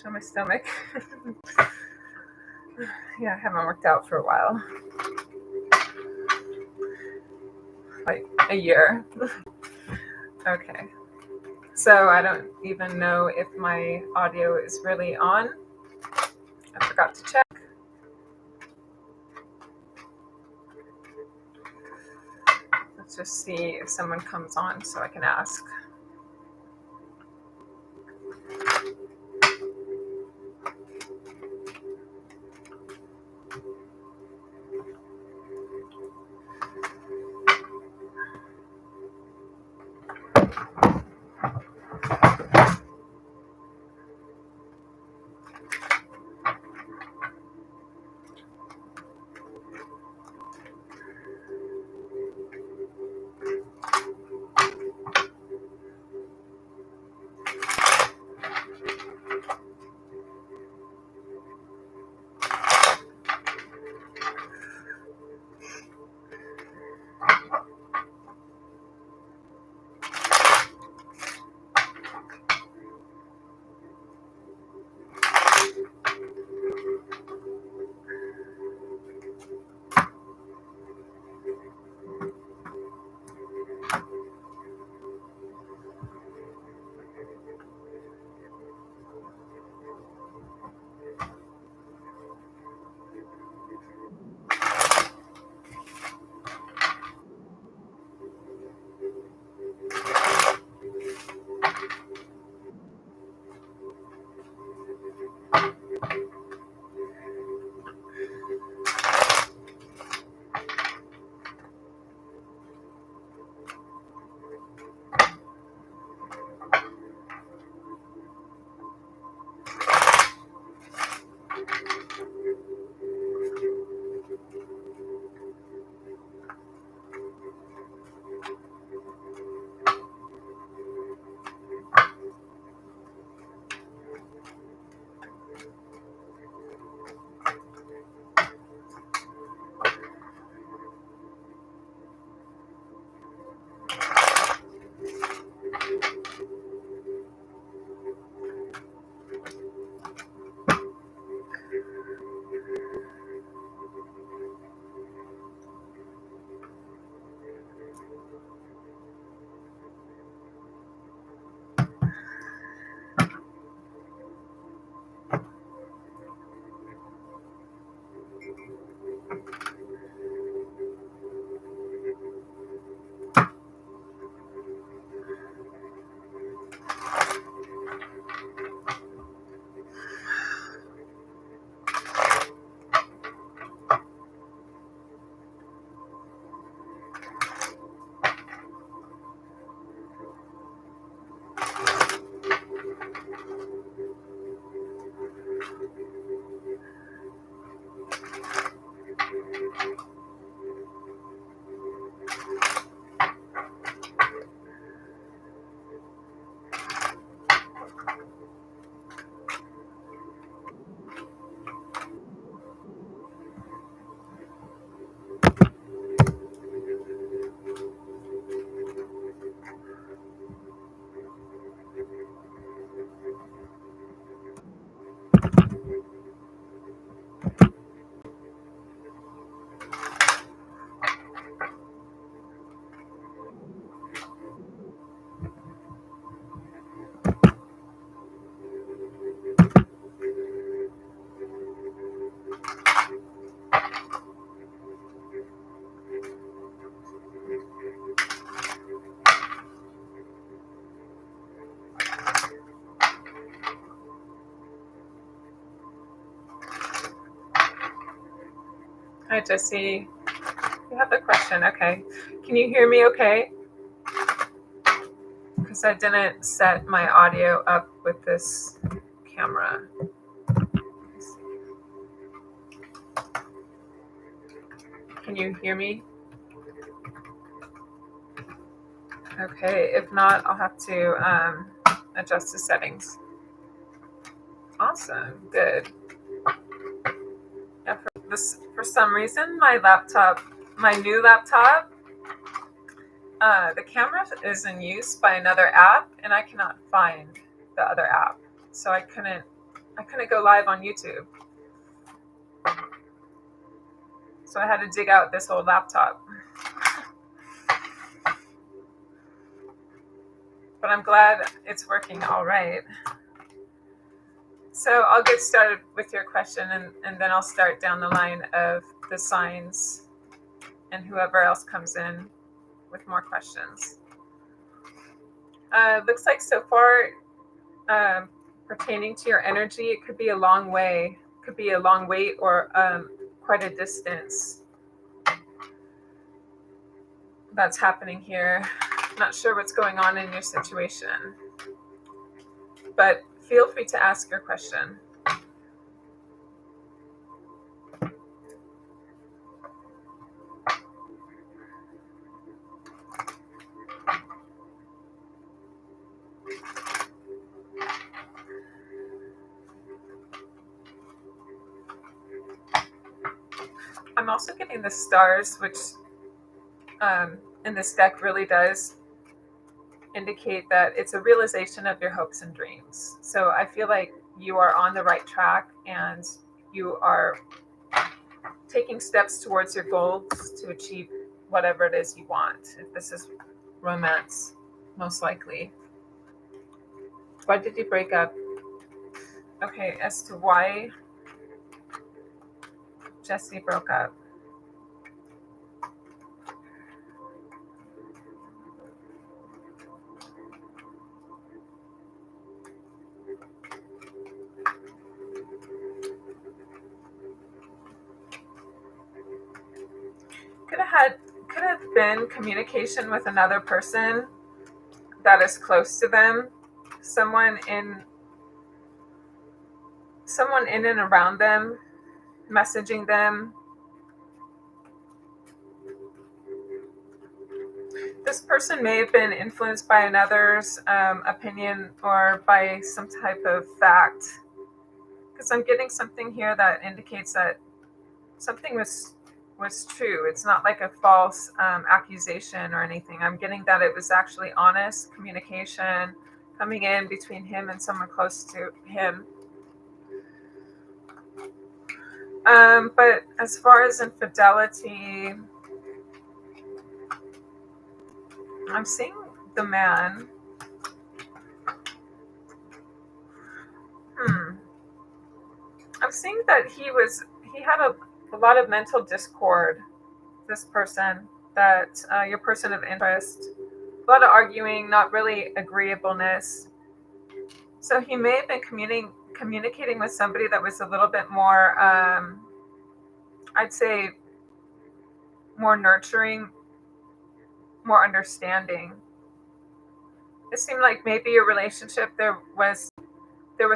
show my stomach. Yeah, I haven't worked out for a while. Like a year. Okay. So I don't even know if my audio is really on. I forgot to check. Let's just see if someone comes on so I can ask. Hi, Jesse. You have a question. Okay. Can you hear me okay? Because I didn't set my audio up with this camera. Can you hear me? Okay. If not, I'll have to adjust the settings. Awesome. Good. Yeah, for some reason, my new laptop, the camera is in use by another app, and I cannot find the other app. So I couldn't I couldn't go live on YouTube. So I had to dig out this old laptop. But I'm glad it's working all right. So I'll get started with your question, and then I'll start down the line of the signs and whoever else comes in with more questions. Looks like so far, pertaining to your energy, it could be a long way, could be a long wait, or quite a distance that's happening here. Not sure what's going on in your situation, but feel free to ask your question. I'm also getting the stars, which in this deck really does indicate that it's a realization of your hopes and dreams. So I feel like you are on the right track and you are taking steps towards your goals to achieve whatever it is you want. If this is romance, most likely. Why did you break up? Okay, as to why Jesse broke up. Could have been communication with another person that is close to them, someone in and around them, messaging them. This person may have been influenced by another's opinion or by some type of fact, because I'm getting something here that indicates that something was true. It's not like a false accusation or anything. I'm getting that it was actually honest communication coming in between him and someone close to him. But as far as infidelity, I'm seeing the man. I'm seeing that he had a lot of mental discord, this person, that your person of interest, a lot of arguing, not really agreeableness. So he may have been communicating with somebody that was a little bit more, I'd say, more nurturing, more understanding. It seemed like maybe your relationship there was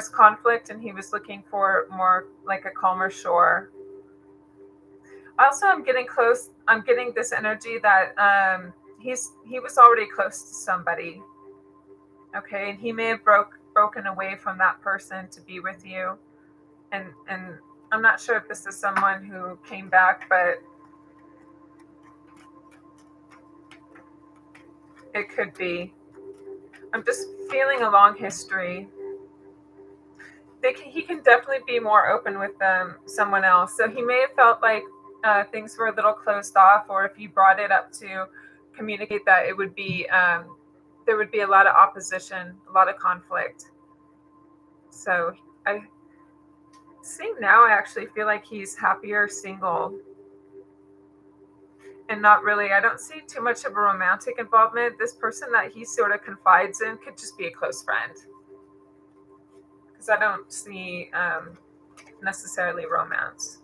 conflict, and he was looking for more like a calmer shore. Also, I'm getting this energy that he was already close to somebody. Okay, and he may have broken away from that person to be with you, and I'm not sure if this is someone who came back, but it could be. I'm just feeling a long history. He can definitely be more open with someone else. So he may have felt like things were a little closed off, or if you brought it up to communicate that, it would be there would be a lot of opposition, a lot of conflict. So I actually feel like he's happier single, and not really. I don't see too much of a romantic involvement. This person that he sort of confides in could just be a close friend, because I don't see necessarily romance.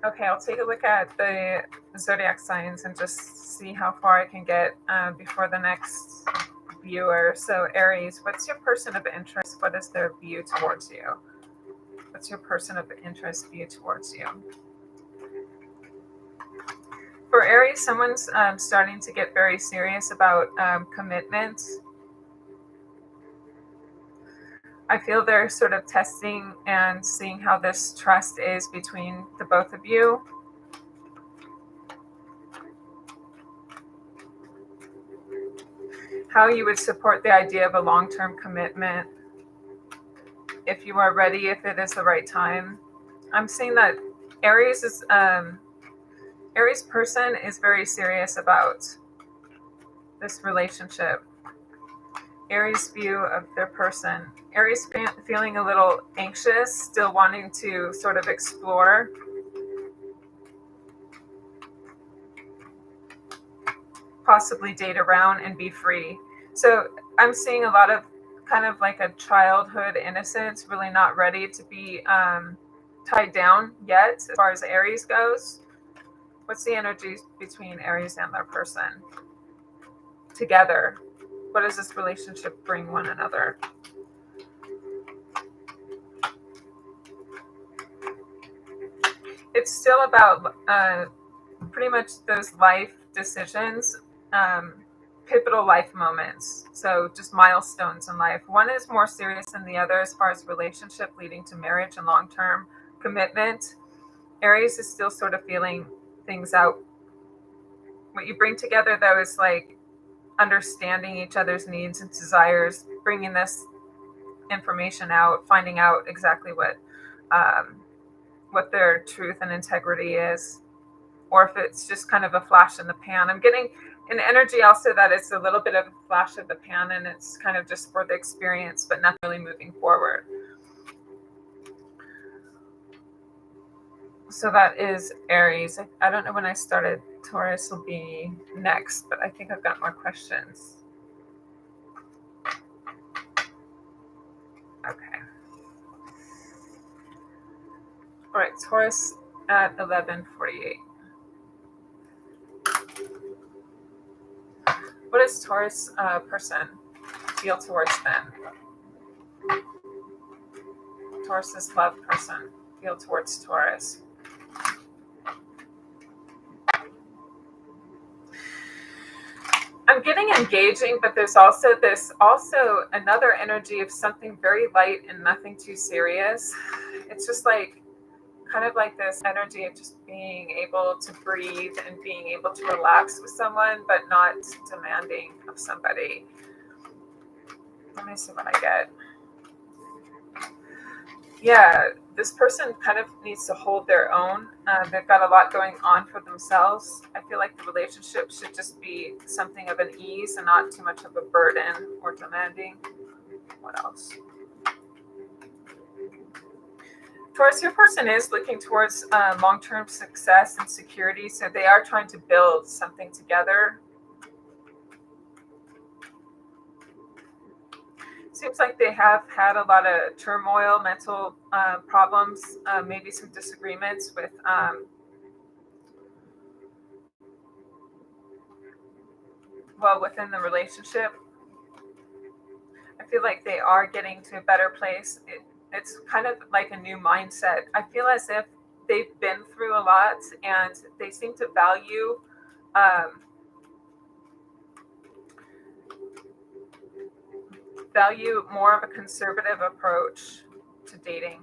Okay, I'll take a look at the zodiac signs and just see how far I can get before the next viewer. So Aries, what's your person of interest? What is their view towards you? What's your person of interest view towards you? For Aries, someone's starting to get very serious about commitment. I feel they're sort of testing and seeing how this trust is between the both of you. How you would support the idea of a long-term commitment if you are ready, if it is the right time. I'm seeing that Aries person is very serious about this relationship. Aries view of their person. Aries feeling a little anxious, still wanting to sort of explore. Possibly date around and be free. So I'm seeing a lot of kind of like a childhood innocence, really not ready to be tied down yet as far as Aries goes. What's the energy between Aries and their person together? What does this relationship bring one another? It's still about pretty much those life decisions, pivotal life moments. So just milestones in life. One is more serious than the other as far as relationship leading to marriage and long-term commitment. Aries is still sort of feeling things out. What you bring together, though, is like understanding each other's needs and desires, bringing this information out, finding out exactly what their truth and integrity is, or if it's just kind of a flash in the pan. I'm getting an energy also that it's a little bit of a flash of the pan and it's kind of just for the experience, but not really moving forward. So that is Aries. I don't know when I started. Taurus will be next, but I think I've got more questions. Okay. All right, Taurus at 11:48. What does Taurus person feel towards them? Taurus's love person feel towards Taurus? I'm getting engaging, but there's also another energy of something very light and nothing too serious. It's just like kind of like this energy of just being able to breathe and being able to relax with someone, but not demanding of somebody. Let me see what I get. Yeah, this person kind of needs to hold their own. They've got a lot going on for themselves. I feel like the relationship should just be something of an ease and not too much of a burden or demanding. What else? Taurus, your person is looking towards long-term success and security, so they are trying to build something together. Seems like they have had a lot of turmoil, mental problems, maybe some disagreements with within the relationship. I feel like they are getting to a better place. It's kind of like a new mindset. I feel as if they've been through a lot and they seem to value more of a conservative approach to dating.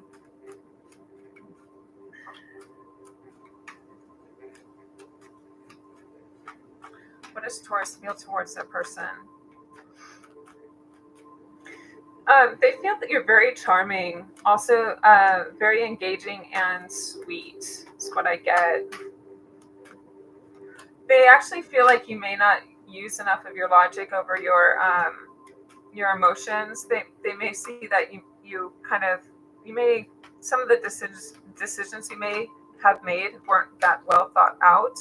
What does Taurus feel towards their person? They feel that you're very charming, also very engaging and sweet, is what I get. They actually feel like you may not use enough of your logic over your emotions. They may see that you may some of the decisions you may have made weren't that well thought out.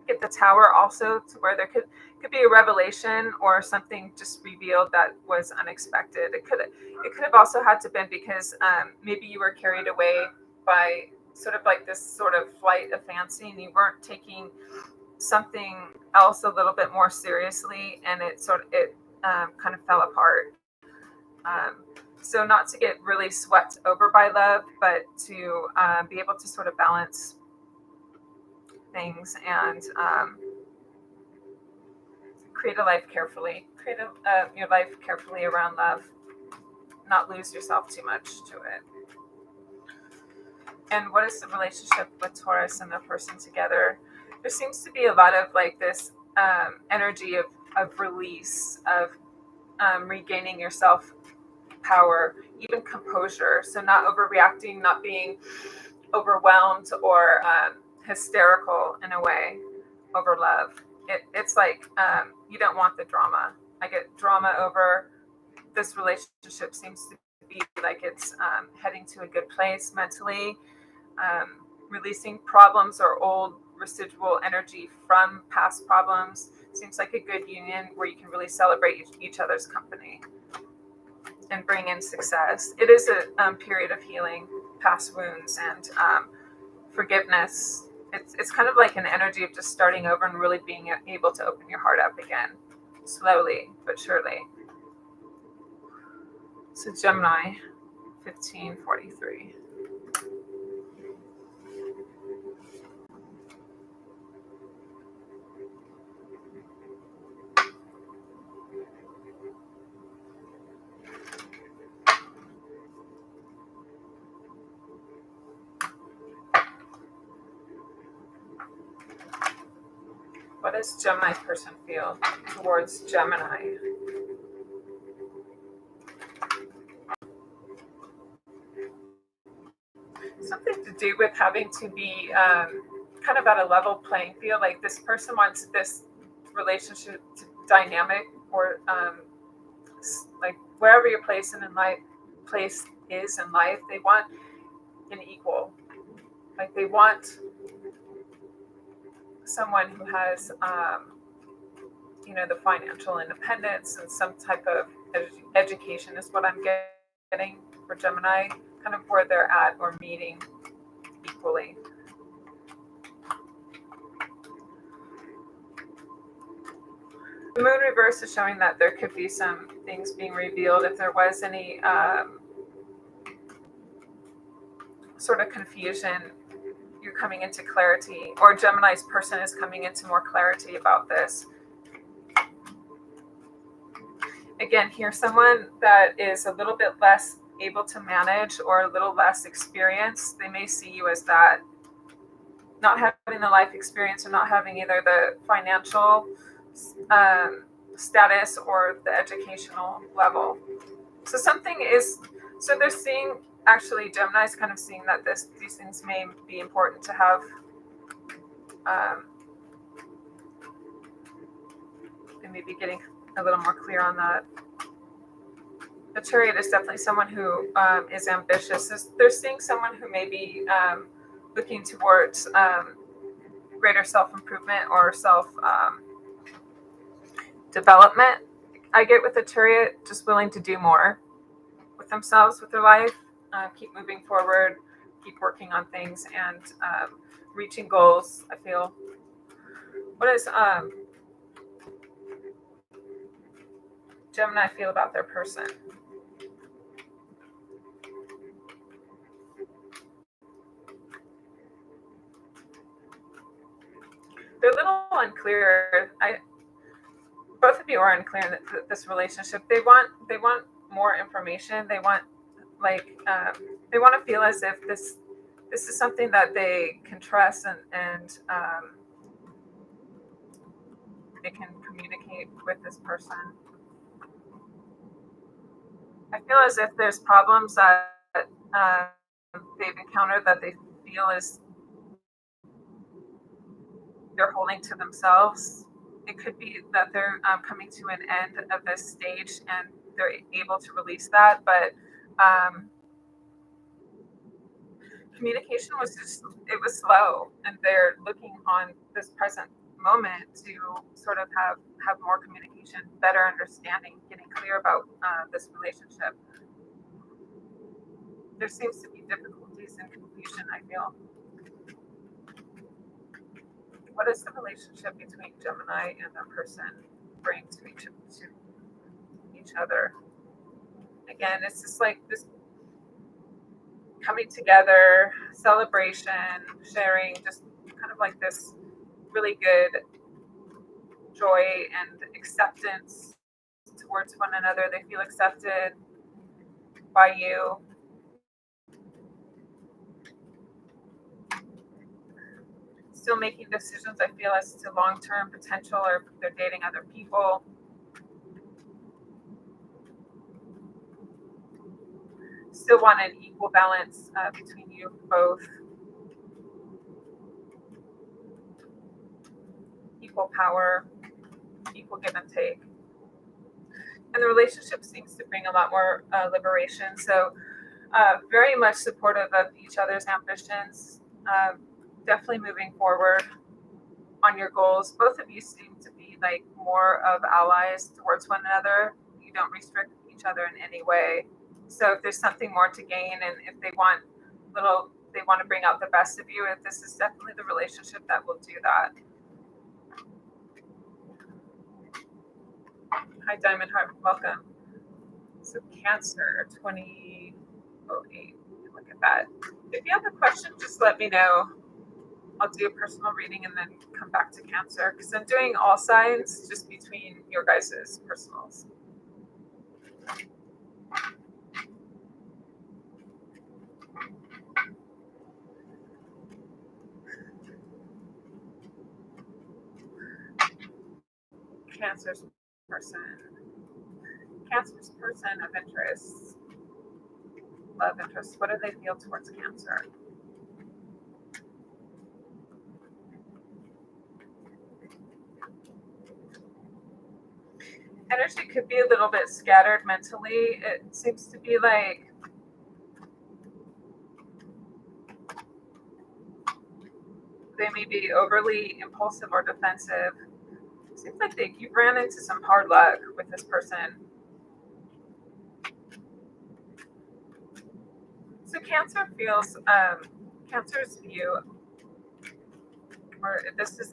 Get the Tower also, to where there could be a revelation or something just revealed that was unexpected. It could have also had to been because maybe you were carried away by sort of like this sort of flight of fancy, and you weren't taking something else a little bit more seriously, and it kind of fell apart. So not to get really swept over by love, but to be able to sort of balance things and create your life carefully around love, not lose yourself too much to it. And what is the relationship with Taurus and the person together? There seems to be a lot of like this energy of release, of regaining your self power, even composure. So not overreacting, not being overwhelmed or hysterical in a way over love. It's like you don't want the drama. I get drama over this relationship seems to be like it's heading to a good place mentally, releasing problems or old residual energy from past problems. Seems like a good union where you can really celebrate each other's company and bring in success. It is a period of healing past wounds and forgiveness. It's kind of like an energy of just starting over and really being able to open your heart up again, slowly but surely. So Gemini, 1543. What does Gemini person feel towards Gemini? Something to do with having to be kind of at a level playing field. Like this person wants this relationship dynamic, or like wherever your place is in life, they want an equal. Like they want someone who has the financial independence and some type of education is what I'm getting for Gemini, kind of where they're at or meeting equally. The moon reverse is showing that there could be some things being revealed if there was any sort of confusion. You're coming into clarity, or Gemini's person is coming into more clarity about this. Again, here, someone that is a little bit less able to manage or a little less experienced, they may see you as that. Not having the life experience or not having either the financial status or the educational level. So they're seeing, actually, Gemini's kind of seeing that these things may be important to have. They may be getting a little more clear on that. The Chariot is definitely someone who is ambitious. They're seeing someone who may be looking towards greater self-improvement or self-development. I get with the Chariot, just willing to do more with themselves, with their life, keep moving forward, keep working on things, and reaching goals, I feel. What does Gemini feel about their person? They're a little unclear. Both of you are unclear in this relationship. They want more information. They want they want to feel as if this is something that they can trust and they can communicate with this person. I feel as if there's problems that they've encountered that they feel is they're holding to themselves. It could be that they're coming to an end of this stage and they're able to release that, but communication was slow, and they're looking on this present moment to sort of have more communication, better understanding, getting clear about this relationship. There seems to be difficulties and confusion, I feel. What is the relationship between Gemini and their person bring to each other? Again, it's just like this coming together, celebration, sharing, just kind of like this really good joy and acceptance towards one another. They feel accepted by you. Still making decisions, I feel, as to long-term potential, or if they're dating other people. Still want an equal balance between you both. Equal power, equal give and take. And the relationship seems to bring a lot more liberation. So very much supportive of each other's ambitions. Definitely moving forward on your goals. Both of you seem to be like more of allies towards one another. You don't restrict each other in any way. So if there's something more to gain, and if they want to bring out the best of you, this is definitely the relationship that will do that. Hi, Diamond Heart, welcome. So Cancer 2008. Look at that. If you have a question, just let me know. I'll do a personal reading and then come back to Cancer, because I'm doing all signs just between your guys' personals. Cancer's person. Cancer's person of interest. Love interest. What do they feel towards Cancer? Energy could be a little bit scattered mentally. It seems to be like they may be overly impulsive or defensive. It seems like you ran into some hard luck with this person. So Cancer feels Cancer's view, or this is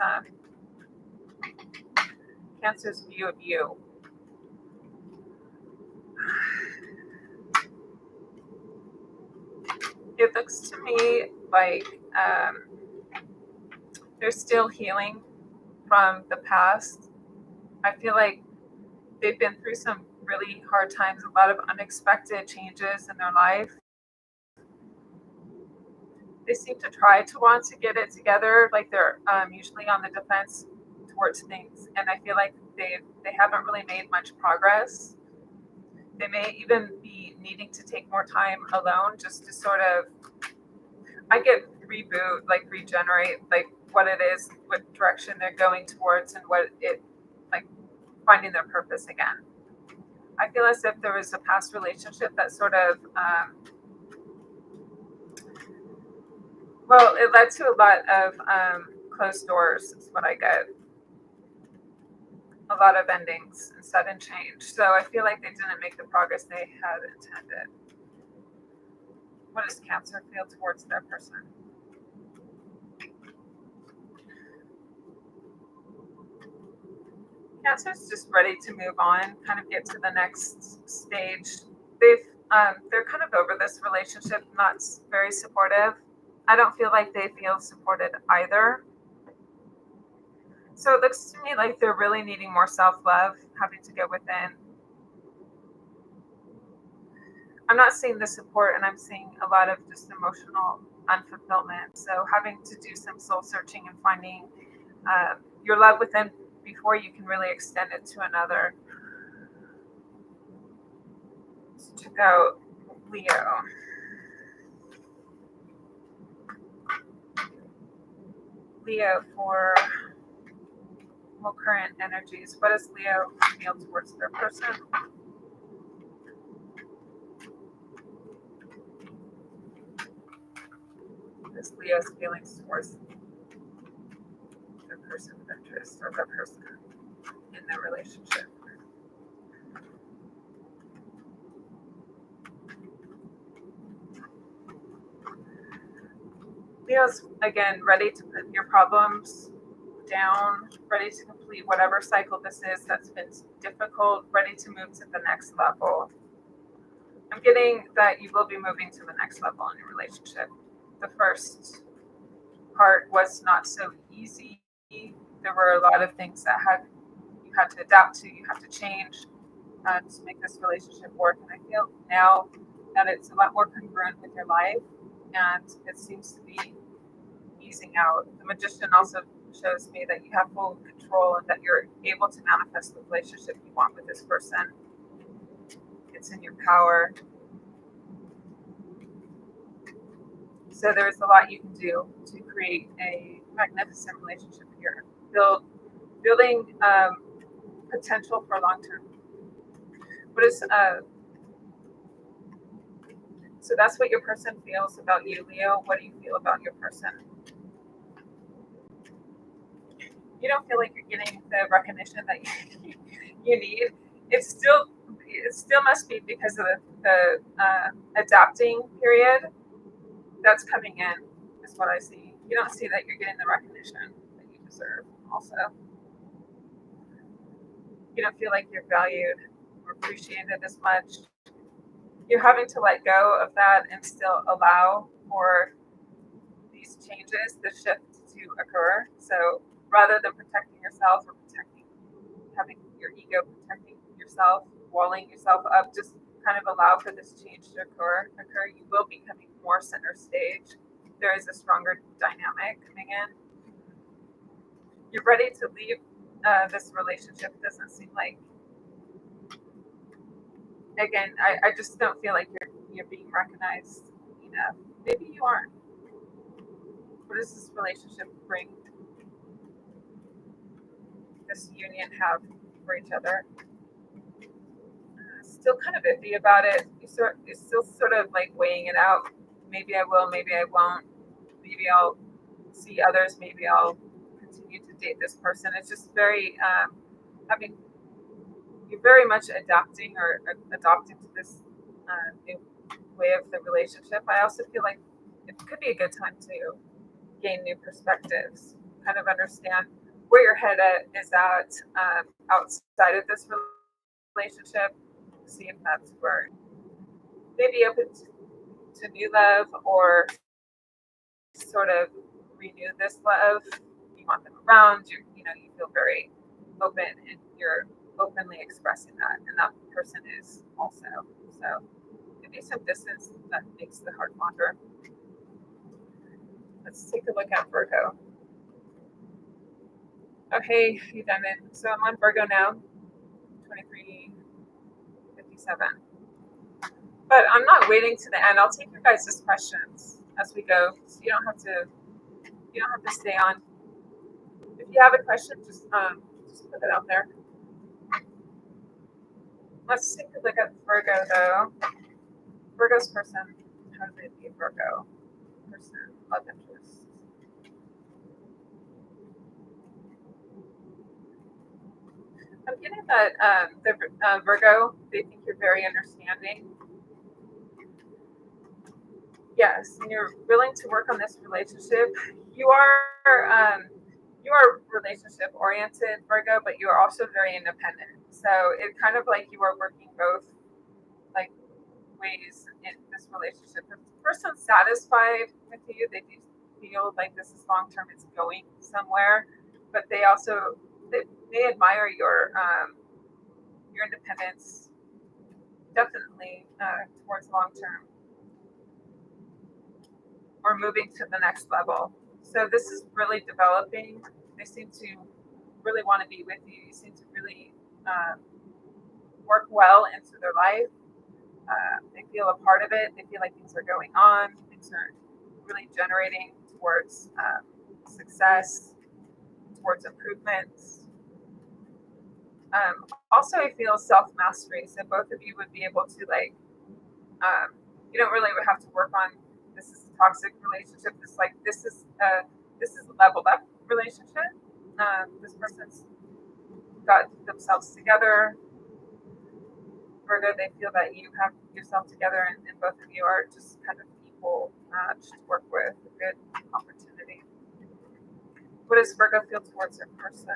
Cancer's view of you. It looks to me like they're still healing from the past. I feel like they've been through some really hard times, a lot of unexpected changes in their life. They seem to try to want to get it together, like they're usually on the defense towards things, and I feel like they haven't really made much progress. They may even be needing to take more time alone, just to sort of, I get reboot, like regenerate, like what it is, what direction they're going towards, and what it, like finding their purpose again. I feel as if there was a past relationship that sort of, well, it led to a lot of closed doors, is what I get. A lot of endings and sudden change. So I feel like they didn't make the progress they had intended. What does Cancer feel towards their person? Cancer's just ready to move on, kind of get to the next stage. They're kind of over this relationship, not very supportive. I don't feel like they feel supported either. So it looks to me like they're really needing more self-love, having to go within. I'm not seeing the support, and I'm seeing a lot of just emotional unfulfillment. So having to do some soul searching and finding your love within before you can really extend it to another. To go, Leo. Leo for more current energies. What does Leo feel towards their person? What is Leo's feelings towards their person of interest, or their person in their relationship? Leo's, again, ready to put your problems down, ready to complete whatever cycle this is that's been difficult, ready to move to the next level. I'm getting that you will be moving to the next level in your relationship. The first part was not so easy. there were a lot of things that you had to adapt to, you had to change to make this relationship work. And I feel now that it's a lot more congruent with your life, and it seems to be easing out. The Magician also shows me that you have full control and that you're able to manifest the relationship you want with this person. It's in your power. So there's a lot you can do to create a magnificent relationship here. Building potential for long term. What is so that's what your person feels about you, Leo. What do you feel about your person? You don't feel like you're getting the recognition that you need. It still must be because of the adapting period that's coming in, is what I see. You don't see that you're getting the recognition that you deserve. Also, you don't feel like you're valued or appreciated as much. You're having to let go of that and still allow for these changes, the shift to occur. So rather than protecting yourself or having your ego protecting yourself, walling yourself up, just kind of allow for this change to occur. You will be coming more center stage. There is a stronger dynamic coming in. You're ready to leave this relationship. It doesn't seem like, again, I just don't feel like you're being recognized enough. Maybe you aren't. What does this relationship bring? This union have for each other? Still kind of iffy about it. You're still sort of like weighing it out. Maybe I will, maybe I won't. Maybe I'll see others. Maybe I'll continue to date this person. It's just very, you're very much adapting or adopting to this new way of the relationship. I also feel like it could be a good time to gain new perspectives, kind of understand where your head is at outside of this relationship, see if that's where maybe open to new love or sort of renew this love. You want them around, you feel very open and you're openly expressing that, and that person is also. So maybe some distance that makes the heart wander. Let's take a look at Virgo. Okay, you diamond. So I'm on Virgo now, 2357. But I'm not waiting to the end. I'll take your guys' questions as we go. So you don't have to stay on. If you have a question, just put it out there. Let's take a look at Virgo though. Virgo's person. How do they be Virgo? Person, love interest. I'm getting that the Virgo, they think you're very understanding. Yes, and you're willing to work on this relationship. You are relationship oriented, Virgo, but you are also very independent. So it's kind of like you are working both like ways in this relationship. If the person's satisfied with you, they do feel like this is long term, it's going somewhere, but they admire your independence, definitely towards long term or moving to the next level. So this is really developing. They seem to really want to be with you. You seem to really work well into their life. They feel a part of it. They feel like things are going on. Things are really generating towards success, towards improvements. Also, I feel self-mastery. So both of you would be able to you don't really have to work on this is a toxic relationship. This is a leveled up relationship. This person's got themselves together. Virgo, they feel that you have yourself together, and both of you are just kind of equal to work with. A good opportunity. What does Virgo feel towards their person?